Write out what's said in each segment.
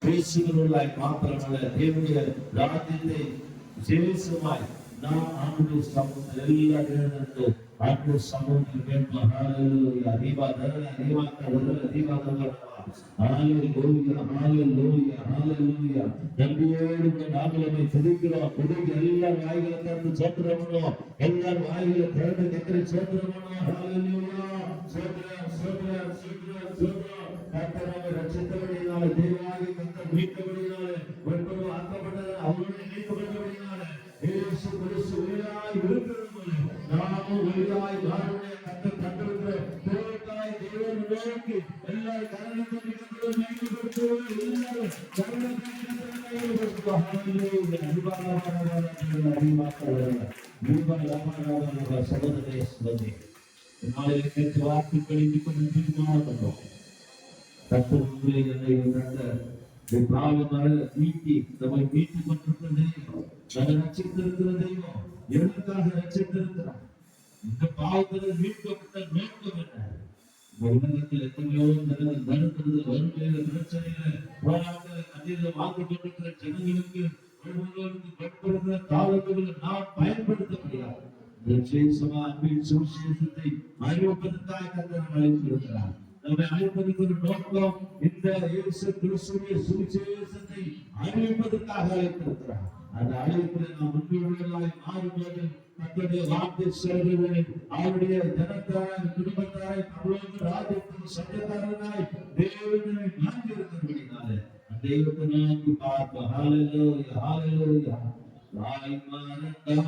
பேசுகிறவர்களாய் மாத்திரமல்ல, தேவனுடைய ராஜ்யத்தை விசேஷமாய் நாம் ஆண்டு சமூகத்தில் எல்லா நேரத்தில் ஆண்டு சமூகத்தில் கேட்போம். ஹalleluya தீபா தரல தீபா தரல தீபா தரல ஹalleluya ஹalleluya ஹalleluya நம்பியோடு நாமளை துதிக்கிறோம். துதிக்க எல்லா வாய்களை திறந்து சோத்திரமோ, எல்லா வாய்களை திறந்து கர்த்தரை சோத்திரமோ. ஹalleluya சோத்திரம் சோத்திரம் சோத்திரம் சோத்திரம். கர்த்தரை ரட்சித்தபடியால் தேவாதி கர்த்தர் மீட்டபடியால் ஒருவர் ஆக்கப்பட்டது அவருடைய நீக்கப்பட்டபடியால் இயேசு கிறிஸ்து உயிராய் இருக்கிறது. நாமும் உயிராய் மாறுடைய கர்த்தர் தந்திருக்கிற தேவனாய் தேவன் நோக்கி எல்லாரும் கருணைக்கு மீட்கப்படுத்துவோம். எல்லாரும் கருணைக்கு மீட்கப்படுத்துவோம். ஹalleluya அடிபாரமான சகோதரரே சகோதரி, நாளில் கேட்டு வார்த்தைகளை கொண்டு தீர்மானம் கர்த்தர் உங்களை என்னை பாவமாக மீட்டி நம்மை மீட்டுக் கொண்டிருக்கிற தெய்வம், நம்மை ரட்சித்திருக்கிற தெய்வம், எதற்காக ரட்சித்திருக்கிறார்? இந்த பாவத்தில் மீட்கப்பட்ட நோக்கம் என்ன? இந்த உலகத்தில் எத்தனையோ நடுக்கிறது வறுமையில பிரச்சனையில போராட்ட கண்ணீரில் வாழ்ந்து கொண்டிருக்கிற ஜனங்களுக்கு பட்படுகிற காலங்களில் நாம் பயன்படுத்த முடியாது. விசேஷமா அன்பின் சுவிசேஷத்தை அறிவிப்பதற்காக கர்த்தர் அழைத்திருக்கிறார். நம்மை அழைப்பதற்கு ஒரு நோக்கம், இந்த இயேசு கிறிஸ்துவின் சுவிசேஷத்தை அறிவிப்பதற்காக அழைத்திருக்கிறார். அந்த அழைப்பில் நாம் உண்மையுள்ளவர்களாய் மாறும்போது கர்த்தருடைய வார்த்தை சொல்கிறது, அவருடைய ஜனத்தாராய் குடும்பத்தாராய் பரலோக ராஜ்யத்தின் சொந்தக்காரராய் தேவனை நாங்கி இருக்கிறபடினாலே தெய்வத்தை நோக்கி பார்ப்போம். ஹalleluya ஹalleluya ராய் மறந்தாலோ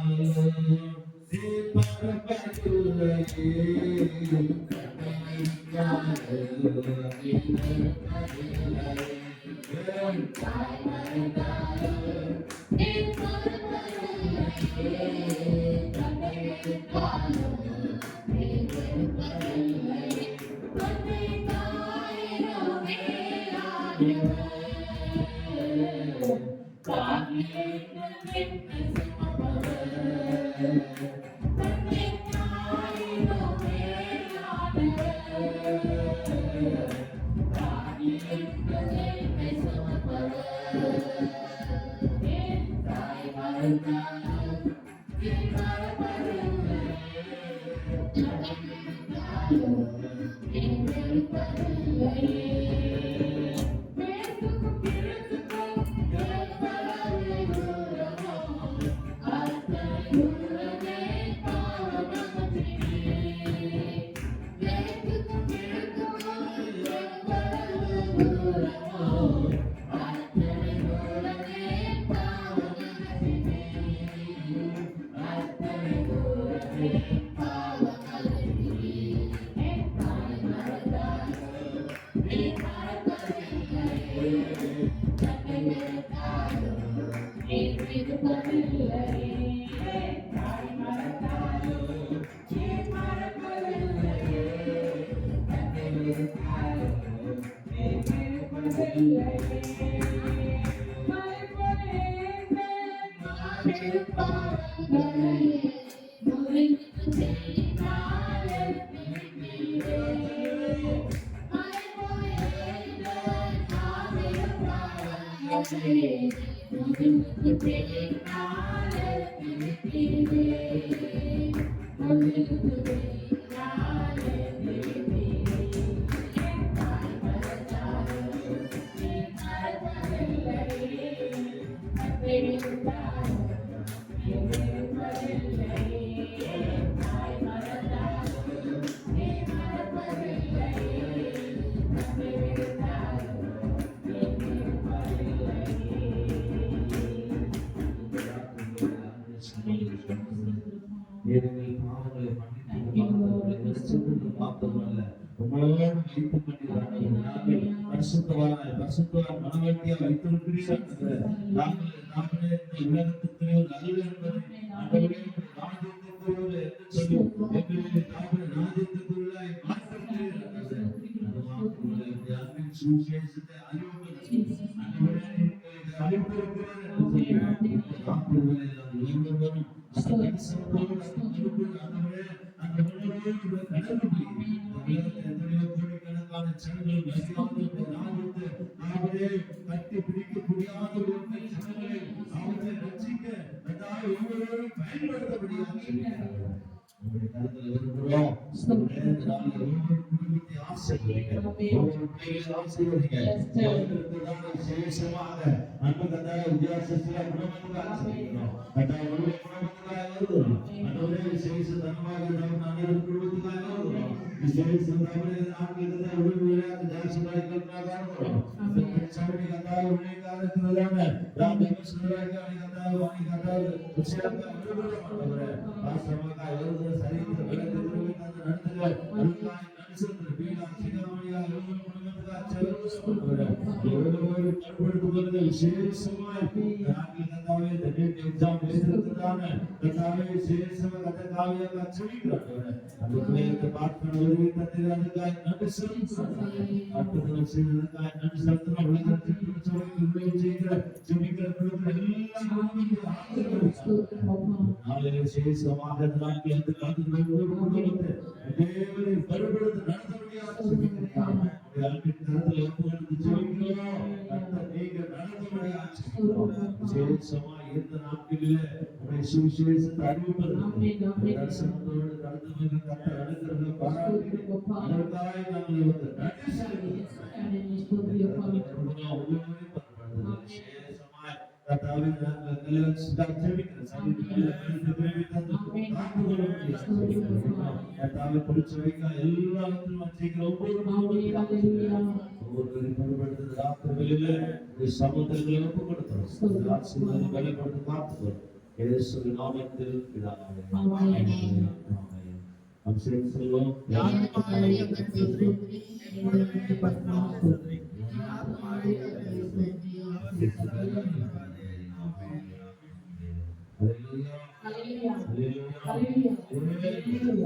மனவட்டியா வைத்திருக்கிறீர்கள். கட்டி பிடிக்க முடியாத ஒரு ஜனங்களை அவர்களை ரட்சிக்க கர்த்தாவே ஒவ்வொருவரும் பயன்படுத்தபடியாக உங்களுடைய கருத்துல வருகிறோம். இந்த நாளில் ஒவ்வொரு குடும்பத்தை ஆசீர்வதிங்க. ஒவ்வொரு பிள்ளைகளை ஆசீர்வதிங்க. அவர்களுக்குதான் விசேஷமாக அன்பு கர்த்தாவே வித்தியாசத்துல குடும்பத்துக்கு ஆசீர்வதிக்கிறோம். கர்த்தாவே ஒவ்வொரு குடும்பத்துக்காக வருகிறோம். அன்றைய விசேஷ தனமாக நாம் அனைவரும் குடும்பத்துக்காக வருகிறோம். விசேஷ தமிழக நாட்களுக்கு உடல் விளையாட்டு தேசங்களுக்காக வருகிறோம். சபை கர்த்தாவே உடைய காலத்திலான ராஜ்யம் சுதராக கர்த்தாவே வாணி கர்த்தாவே விஷயமாக வருகிறோம். ஆசிரமக்காக வருகிற சரித்திர விளக்கத்திற்கு நடத்துகிற அருளாய் நடிசந்திர வீணா சிகாமணியா எவ்வளவு குடும்பத்துக்காக எவ்வளவு பண்படுத்துவது விசேஷமாய் நாங்கள் கர்த்தாவே இந்த நீட் எக்ஸாம் எழுதுறதுக்கான கர்த்தாவே விசேஷமாக கர்த்தாவே செவிக்கிறார்கள். அந்த பிள்ளைகளுக்கு பார்க்கணும் உதவி தந்தது அதுக்காக நன்றி செலுத்துகிறோம். அற்புதம் செய்ததற்காக நன்றி செலுத்துகிறோம். உலகத்தில் செய்கிற செவிக்கிற குடும்பத்தில் எல்லாம் நாளில் விசேஷமாக நாட்கள் என்று காத்துக்களை ஒரு குடும்பத்தை தேவனை பருப்படுத்த நடத்தபடியாக செவிக்கிறோம். அன்பின் கருத்தில் ஒப்புக்கொண்டு செவிக்கிறோம். நீங்க நடத்தபடியாக செவிக்கிறோம். விசேஷமா இந்த நாட்களிலே உடைய சுவிசேஷத்தை அறிவிப்பதற்கு தரிசனத்தோடு நடத்துவதற்கு கர்த்தர் அனுகிரகம் பாராட்டுகிறேன். அதற்காக நாங்கள் வந்து நன்றி செலுத்துகிறோம். விசேஷமாய் கர்த்தாவே நாங்கள் கல்யாணம் செவிக்கிறோம். கர்த்தாவே பிடிச்சு வைக்க எல்லாவற்றையும் வச்சிருக்கிறோம். ஒவ்வொருவரையும் பண்படுத்துகிற ராத்திரிகளில் சமுத்திரங்களை ஒப்பு கொடுக்கிறோம். ஆசீர்வாதம் வெளிப்படுத்தி காத்துக்கிறோம். இயேசுவின் நாமத்தில் பிதாவே ஆமென். நாம் சேர்ந்து சொல்வோம். Hallelujah. Hallelujah. Hallelujah. Hallelujah.